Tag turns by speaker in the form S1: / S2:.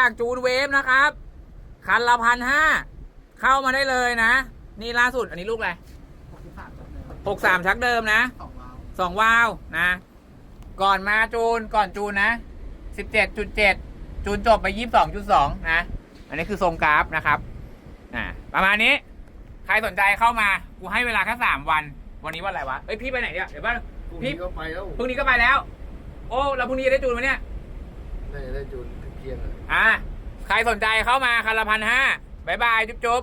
S1: ากจูนเวฟนะครับคันละ1,500เข้ามาได้เลยนะนี่ล่าสุดอันนี้ลูกอะไร63ชักเดิมนะ2 วาล์วนะก่อนมาจูนก่อนจูนนะ 17.7 จูนจบไป 22.2 นะอันนี้คือทรงกราฟนะครับประมาณนี้ใครสนใจเข้ามากูให้เวลาแค่3 วันวันนี้วันอะไรวะเอ้ยพี่ไปไหนเนี่ยเดี๋ยวบ้านพี่ก็ไปแล้วพรุ่งนี้ก็ไปแล้วโอ้แล้วพรุ่งนี้จะได้จูนไหมเนี่ย
S2: ได้จูนเที่ยง
S1: ใครสนใจเข้ามาคันละ1,500บ๊ายบายจุ๊บ